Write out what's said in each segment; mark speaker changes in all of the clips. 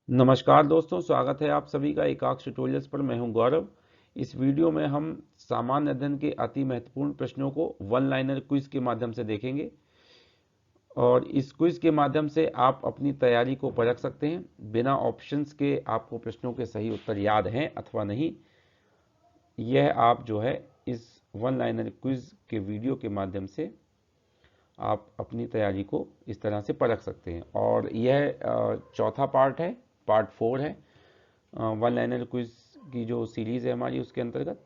Speaker 1: नमस्कार दोस्तों, स्वागत है आप सभी का एकाक्ष ट्यूटोरियल्स पर। मैं हूं गौरव। इस वीडियो में हम सामान्य अध्ययन के अति महत्वपूर्ण प्रश्नों को वन लाइनर क्विज के माध्यम से देखेंगे और इस क्विज के माध्यम से आप अपनी तैयारी को परख सकते हैं। बिना ऑप्शंस के आपको प्रश्नों के सही उत्तर याद हैं अथवा नहीं, यह आप जो है इस वन लाइनर क्विज के वीडियो के माध्यम से आप अपनी तैयारी को इस तरह से परख सकते हैं। और यह चौथा पार्ट है, पार्ट 4 है वन लाइनर क्विज की जो सीरीज है हमारी, उसके अंतर्गत।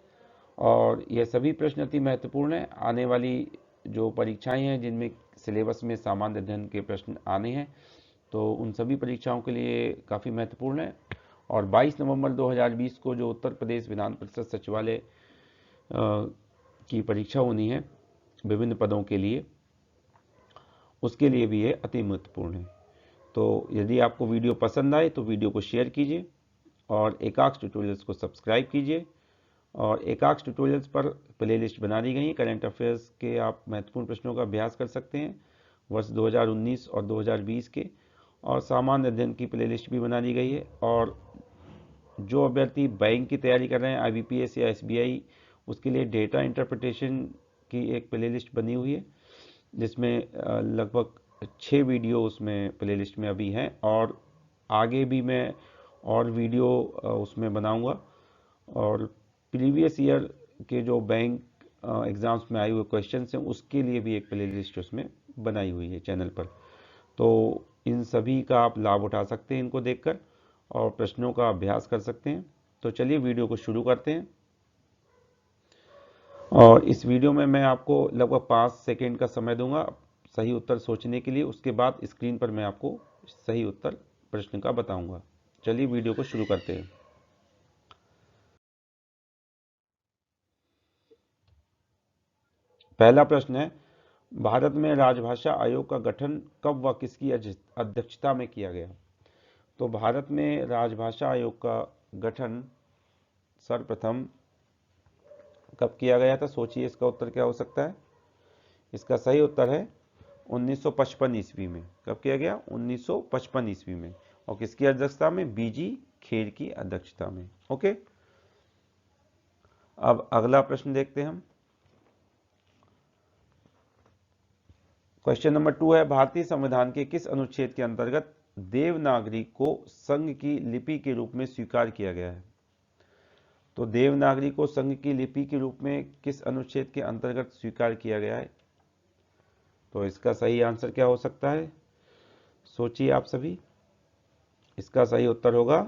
Speaker 1: और यह सभी प्रश्न अति महत्वपूर्ण है। आने वाली जो परीक्षाएं हैं जिनमें सिलेबस में सामान्य अध्ययन के प्रश्न आने हैं, तो उन सभी परीक्षाओं के लिए काफ़ी महत्वपूर्ण है। और 22 नवंबर 2020 को जो उत्तर प्रदेश विधान परिषद सचिवालय की परीक्षा होनी है विभिन्न पदों के लिए, उसके लिए भी ये अति महत्वपूर्ण है। तो यदि आपको वीडियो पसंद आए तो वीडियो को शेयर कीजिए और एकाक्ष ट्यूटोरियल्स को सब्सक्राइब कीजिए। और एकाक्ष ट्यूटोरियल्स पर प्लेलिस्ट बना दी गई है। करंट अफेयर्स के आप महत्वपूर्ण प्रश्नों का अभ्यास कर सकते हैं वर्ष 2019 और 2020 के। और सामान्य अध्ययन की प्लेलिस्ट भी बना दी गई है। और जो अभ्यर्थी बैंक की तैयारी कर रहे हैं, IBPS या SBI, उसके लिए डेटा इंटरप्रिटेशन की एक प्लेलिस्ट बनी हुई है जिसमें लगभग 6 वीडियो उसमें प्लेलिस्ट में अभी हैं। और आगे भी मैं और वीडियो उसमें बनाऊंगा। और प्रीवियस ईयर के जो बैंक एग्ज़ाम्स में आए हुए क्वेश्चंस हैं, उसके लिए भी एक प्लेलिस्ट उसमें बनाई हुई है चैनल पर। तो इन सभी का आप लाभ उठा सकते हैं इनको देखकर, और प्रश्नों का अभ्यास कर सकते हैं। तो चलिए वीडियो को शुरू करते हैं। और इस वीडियो में मैं आपको लगभग 5 सेकेंड का समय दूंगा सही उत्तर सोचने के लिए। उसके बाद स्क्रीन पर मैं आपको सही उत्तर प्रश्न का बताऊंगा। चलिए वीडियो को शुरू करते हैं। पहला प्रश्न है, भारत में राजभाषा आयोग का गठन कब व किसकी अध्यक्षता में किया गया? तो भारत में राजभाषा आयोग का गठन सर्वप्रथम कब किया गया था? सोचिए इसका उत्तर क्या हो सकता है। इसका सही उत्तर है 1955 ईस्वी में। कब किया गया? 1955 ईस्वी में। और किसकी अध्यक्षता में? BG खेर की अध्यक्षता में। ओके, अब अगला प्रश्न देखते हैं हम। क्वेश्चन नंबर 2 है, भारतीय संविधान के किस अनुच्छेद के अंतर्गत देवनागरी को संघ की लिपि के रूप में स्वीकार किया गया है? तो देवनागरी को संघ की लिपि के रूप में किस अनुच्छेद के अंतर्गत स्वीकार किया गया है? तो इसका सही आंसर क्या हो सकता है? सोचिए आप सभी। इसका सही उत्तर होगा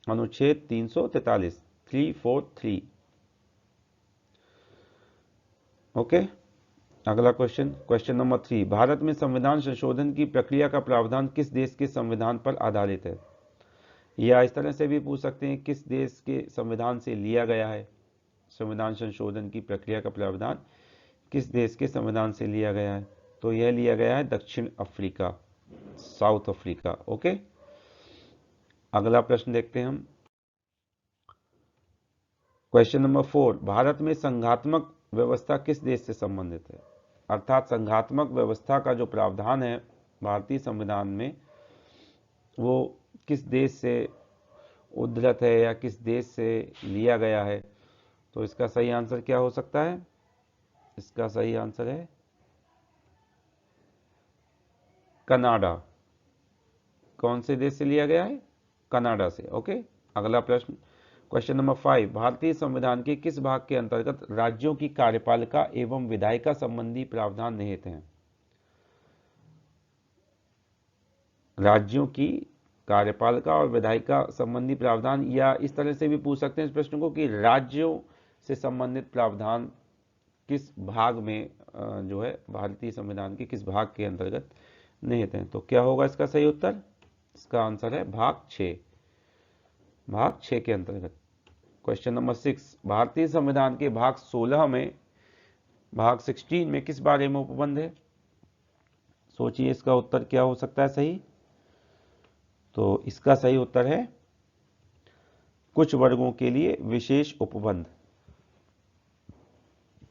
Speaker 1: अनुच्छेद 343, 343। ओके, अगला क्वेश्चन, क्वेश्चन नंबर 3, भारत में संविधान संशोधन की प्रक्रिया का प्रावधान किस देश के संविधान पर आधारित है? या इस तरह से भी पूछ सकते हैं, किस देश के संविधान से लिया गया है? संविधान संशोधन की प्रक्रिया का प्रावधान किस देश के संविधान से लिया गया है? तो यह लिया गया है दक्षिण अफ्रीका, साउथ अफ्रीका। ओके, अगला प्रश्न देखते हैं हम। क्वेश्चन नंबर 4, भारत में संघात्मक व्यवस्था किस देश से संबंधित है? अर्थात संघात्मक व्यवस्था का जो प्रावधान है भारतीय संविधान में, वो किस देश से उद्धृत है या किस देश से लिया गया है? तो इसका सही आंसर क्या हो सकता है? इसका सही आंसर है कनाडा। कौन से देश से लिया गया है? कनाडा से। ओके, अगला प्रश्न, क्वेश्चन नंबर 5, भारतीय संविधान के किस भाग के अंतर्गत राज्यों की कार्यपालिका एवं विधायिका संबंधी प्रावधान निहित हैं? राज्यों की कार्यपालिका और विधायिका संबंधी प्रावधान, या इस तरह से भी पूछ सकते हैं इस प्रश्न को कि राज्यों से संबंधित प्रावधान किस भाग में जो है भारतीय संविधान के किस भाग के अंतर्गत निहित हैं? तो क्या होगा इसका सही उत्तर? इसका आंसर है भाग 6, भाग 6 के अंतर्गत। क्वेश्चन नंबर 6, भारतीय संविधान के भाग 16 में, भाग 16 में किस बारे में उपबंध है? सोचिए इसका उत्तर क्या हो सकता है सही। तो इसका सही उत्तर है कुछ वर्गों के लिए विशेष उपबंध।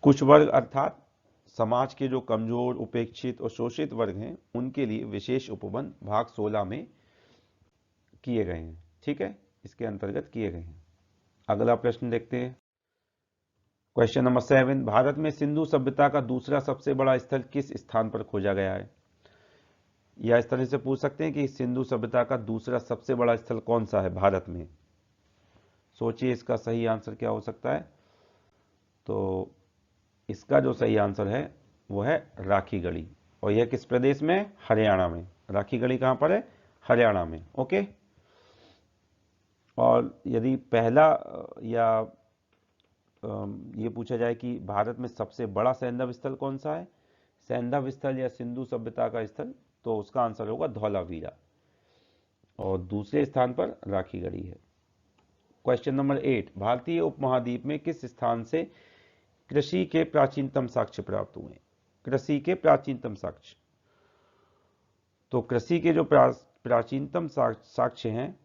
Speaker 1: कुछ वर्ग अर्थात समाज के जो कमजोर, उपेक्षित और शोषित वर्ग हैं, उनके लिए विशेष उपबंध भाग 16 में किए गए हैं। ठीक है, इसके अंतर्गत किए गए हैं। अगला प्रश्न देखते हैं। क्वेश्चन नंबर 7, भारत में सिंधु सभ्यता का दूसरा सबसे बड़ा स्थल किस स्थान पर खोजा गया है? या इस तरह से पूछ सकते हैं कि सिंधु सभ्यता का दूसरा सबसे बड़ा स्थल कौन सा है भारत में? सोचिए इसका सही आंसर क्या हो सकता है। तो इसका जो सही आंसर है वो है राखीगढ़ी, और यह किस प्रदेश में? हरियाणा में। राखीगढ़ी कहां पर है? हरियाणा में। ओके। और यदि पहला या ये पूछा जाए कि भारत में सबसे बड़ा सैंधव स्थल कौन सा है, सैंधव स्थल या सिंधु सभ्यता का स्थल, तो उसका आंसर होगा धौलावीरा, और दूसरे स्थान पर राखीगढ़ी है। क्वेश्चन नंबर 8, भारतीय उपमहाद्वीप में किस स्थान से कृषि के प्राचीनतम साक्ष्य प्राप्त हुए? कृषि के प्राचीनतम साक्ष्य, तो कृषि के जो प्राचीनतम साक्ष्य हैं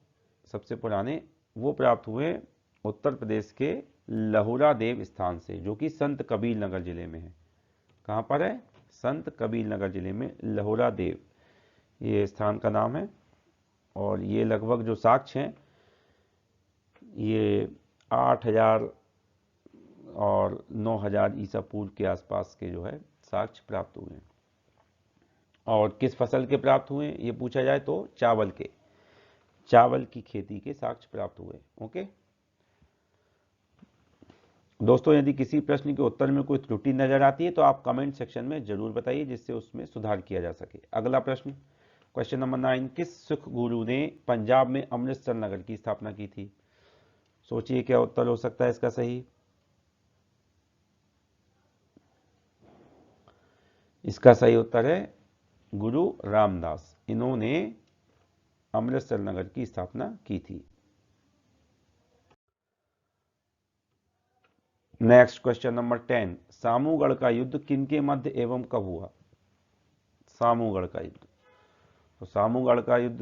Speaker 1: सबसे पुराने, वो प्राप्त हुए उत्तर प्रदेश के लहुरा देव स्थान से, जो कि संत कबीर नगर जिले में है। कहां पर है? संत कबीर नगर जिले में लहुरा देव, ये स्थान का नाम है। और ये लगभग जो साक्ष्य हैं ये 8000 और 9000 ईसा पूर्व के आसपास के जो है साक्ष्य प्राप्त हुए हैं। और किस फसल के प्राप्त हुए ये पूछा जाए तो चावल के, चावल की खेती के साक्ष्य प्राप्त हुए। ओके दोस्तों, यदि किसी प्रश्न के उत्तर में कोई त्रुटि नजर आती है तो आप कमेंट सेक्शन में जरूर बताइए, जिससे उसमें सुधार किया जा सके। अगला प्रश्न, क्वेश्चन नंबर 9, किस सिख गुरु ने पंजाब में अमृतसर नगर की स्थापना की थी? सोचिए क्या उत्तर हो सकता है इसका सही। इसका सही उत्तर है गुरु रामदास, इन्होंने अमृतसर नगर की स्थापना की थी। नेक्स्ट क्वेश्चन नंबर 10, सामूगढ़ का युद्ध किनके मध्य एवं कब हुआ? सामूगढ़ का युद्ध, तो सामूगढ़ का युद्ध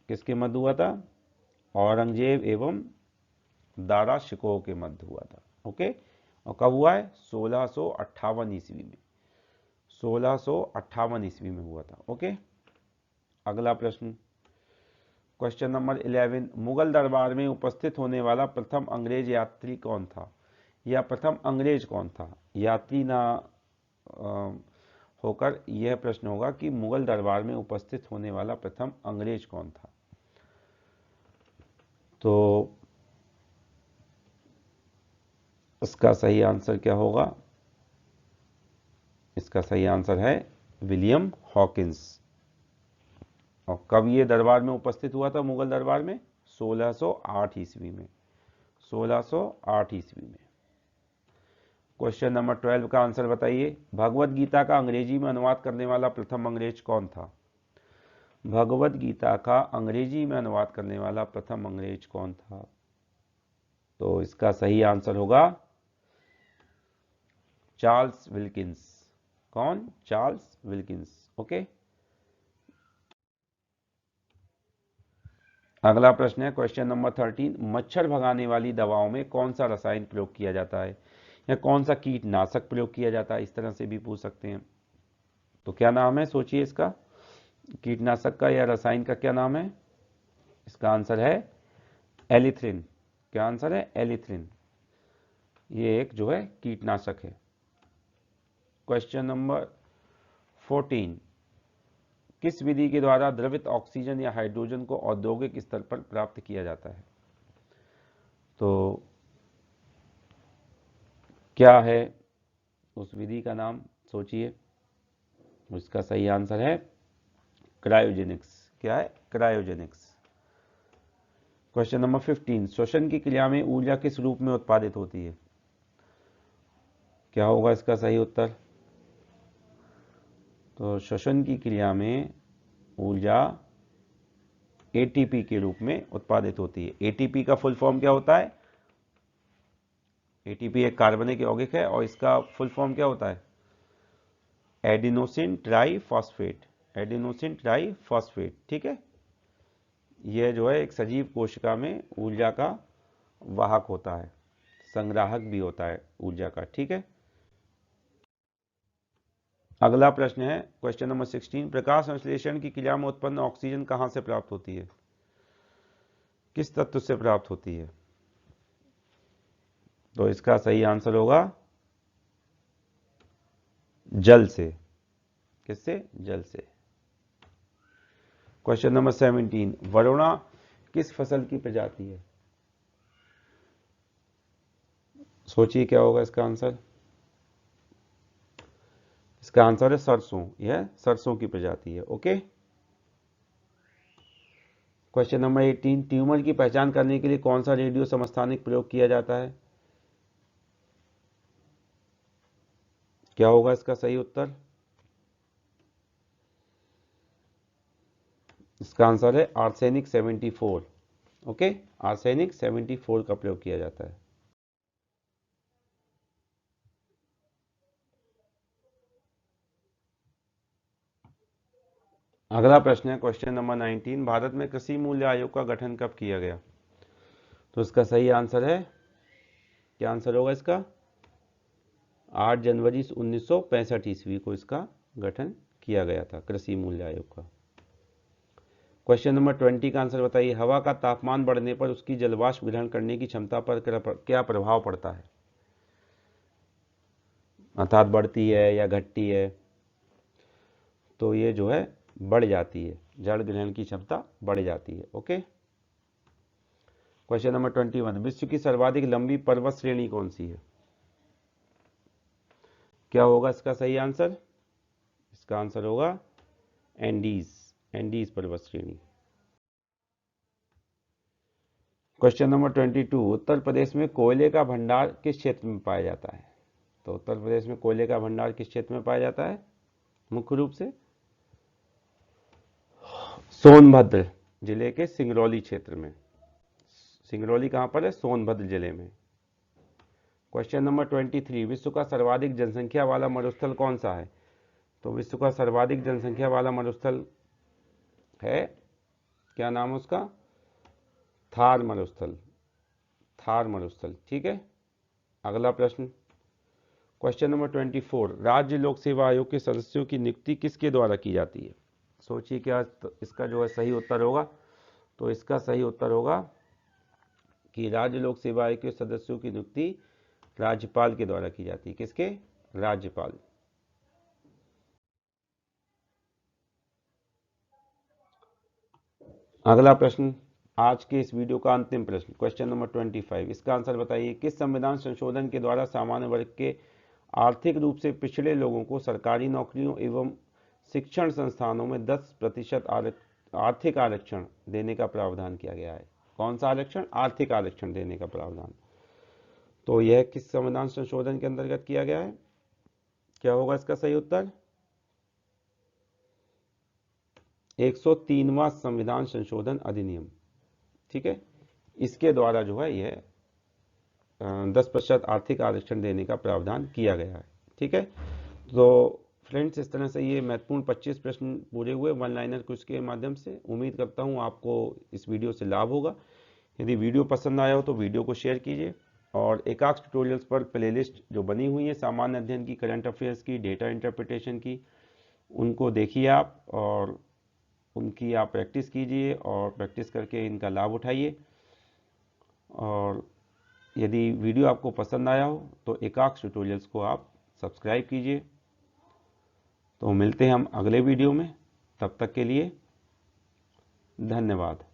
Speaker 1: किसके मध्य हुआ था? औरंगजेब एवं दारा शिकोह के मध्य हुआ था। ओके, और कब हुआ है? 1658 ईस्वी में, 1658 ईस्वी में हुआ था। ओके, अगला प्रश्न, क्वेश्चन नंबर 11, मुगल दरबार में उपस्थित होने वाला प्रथम अंग्रेज यात्री कौन था? या प्रथम अंग्रेज कौन था? यात्री ना होकर यह प्रश्न होगा कि मुगल दरबार में उपस्थित होने वाला प्रथम अंग्रेज कौन था? तो इसका सही आंसर क्या होगा? इसका सही आंसर है विलियम हॉकिंस। और कब ये दरबार में उपस्थित हुआ था मुगल दरबार में? 1608 ईस्वी में, 1608 ईस्वी में। क्वेश्चन नंबर 12 का आंसर बताइए। भगवत गीता का अंग्रेजी में अनुवाद करने वाला प्रथम अंग्रेज कौन था? भगवत गीता का अंग्रेजी में अनुवाद करने वाला प्रथम अंग्रेज कौन था? तो इसका सही आंसर होगा चार्ल्स विल्किंस। कौन? Charles Wilkins. ओके, अगला प्रश्न है क्वेश्चन नंबर 13, मच्छर भगाने वाली दवाओं में कौन सा रसायन प्रयोग किया जाता है, या कौन सा कीटनाशक प्रयोग किया जाता है? इस तरह से भी पूछ सकते हैं। तो क्या नाम है? सोचिए इसका, कीटनाशक का या रसायन का क्या नाम है? इसका आंसर है एलिथ्रिन। क्या आंसर है? एलिथ्रिन। ये एक जो है कीटनाशक है। क्वेश्चन नंबर 14, किस विधि के द्वारा द्रवित ऑक्सीजन या हाइड्रोजन को औद्योगिक स्तर पर प्राप्त किया जाता है? तो क्या है उस विधि का नाम? सोचिए। उसका सही आंसर है क्रायोजेनिक्स। क्या है? क्रायोजेनिक्स। क्वेश्चन नंबर 15, श्वसन की क्रिया में ऊर्जा किस रूप में उत्पादित होती है? क्या होगा इसका सही उत्तर? तो श्वसन की क्रिया में ऊर्जा एटीपी के रूप में उत्पादित होती है। एटीपी का फुल फॉर्म क्या होता है? एटीपी एक कार्बनिक यौगिक है और इसका फुल फॉर्म क्या होता है? Adenosine triphosphate. Adenosine triphosphate. ठीक है, यह जो है एक सजीव कोशिका में ऊर्जा का वाहक होता है, संग्राहक भी होता है ऊर्जा का। ठीक है, अगला प्रश्न है क्वेश्चन नंबर 16, प्रकाश संश्लेषण की क्रिया में उत्पन्न ऑक्सीजन कहां से प्राप्त होती है? किस तत्व से प्राप्त होती है? तो इसका सही आंसर होगा जल से। किससे? जल से। क्वेश्चन नंबर 17, वरुणा किस फसल की प्रजाति है? सोचिए क्या होगा इसका आंसर। इसका आंसर है सरसों। यह सरसों की प्रजाति है। ओके। क्वेश्चन नंबर 18, ट्यूमर की पहचान करने के लिए कौन सा रेडियो समस्थानिक प्रयोग किया जाता है? क्या होगा इसका सही उत्तर? इसका आंसर है आर्सेनिक 74। ओके, आर्सेनिक 74 का प्रयोग किया जाता है। अगला प्रश्न है क्वेश्चन नंबर 19, भारत में कृषि मूल्य आयोग का गठन कब किया गया? तो इसका सही आंसर है, क्या आंसर होगा इसका? 8 जनवरी 1965 ईस्वी को इसका गठन किया गया था, कृषि मूल्य आयोग का। क्वेश्चन नंबर 20 का आंसर बताइए, हवा का तापमान बढ़ने पर उसकी जलवाष्प ग्रहण करने की क्षमता पर क्या प्रभाव पड़ता है? अर्थात बढ़ती है या घटती है? तो ये जो है बढ़ जाती है, जल ग्रहण की क्षमता बढ़ जाती है। ओके। क्वेश्चन नंबर 21, विश्व की सर्वाधिक लंबी पर्वत श्रेणी कौन सी है? क्या होगा इसका सही आंसर? इसका आंसर होगा एंडीज, एंडीज पर्वत श्रेणी। क्वेश्चन नंबर 22, उत्तर प्रदेश में कोयले का भंडार किस क्षेत्र में पाया जाता है? तो उत्तर प्रदेश में कोयले का भंडार किस क्षेत्र में पाया जाता है? मुख्य रूप से सोनभद्र जिले के सिंगरौली क्षेत्र में। सिंगरौली कहां पर है? सोनभद्र जिले में। क्वेश्चन नंबर 23, विश्व का सर्वाधिक जनसंख्या वाला मरुस्थल कौन सा है? तो विश्व का सर्वाधिक जनसंख्या वाला मरुस्थल है, क्या नाम है उसका? थार मरुस्थल, थार मरुस्थल। ठीक है। अगला प्रश्न क्वेश्चन नंबर 24, राज्य लोक सेवा आयोग के सदस्यों की नियुक्ति किसके द्वारा की जाती है? सोचिए क्या इसका जो है सही उत्तर होगा। तो इसका सही उत्तर होगा कि राज्य लोक सेवा आयोग के सदस्यों की नियुक्ति राज्यपाल के द्वारा की जाती है। किसके? राज्यपाल। अगला प्रश्न, आज के इस वीडियो का अंतिम प्रश्न, क्वेश्चन नंबर 25, इसका आंसर बताइए, किस संविधान संशोधन के द्वारा सामान्य वर्ग के आर्थिक रूप से पिछड़े लोगों को सरकारी नौकरियों एवं शिक्षण संस्थानों में 10% आर्थिक आरक्षण देने का प्रावधान किया गया है? कौन सा आरक्षण? आर्थिक आरक्षण देने का प्रावधान। तो यह किस संविधान संशोधन के अंतर्गत किया गया है? क्या होगा इसका सही उत्तर? 103वां संविधान संशोधन अधिनियम। ठीक है, इसके द्वारा जो है यह 10% आर्थिक आरक्षण देने का प्रावधान किया गया है। ठीक है। तो फ्रेंड्स, इस तरह से ये महत्वपूर्ण 25 प्रश्न पूरे हुए वन लाइनर क्विज के माध्यम से। उम्मीद करता हूँ आपको इस वीडियो से लाभ होगा। यदि वीडियो पसंद आया हो तो वीडियो को शेयर कीजिए, और एकाक्ष ट्यूटोरियल्स पर प्लेलिस्ट जो बनी हुई है सामान्य अध्ययन की, करंट अफेयर्स की, डेटा इंटरप्रिटेशन की, उनको देखिए आप, और उनकी आप प्रैक्टिस कीजिए, और प्रैक्टिस करके इनका लाभ उठाइए। और यदि वीडियो आपको पसंद आया हो तो एकाक्ष ट्यूटोरियल्स को आप सब्सक्राइब कीजिए। तो मिलते हैं हम अगले वीडियो में, तब तक के लिए धन्यवाद।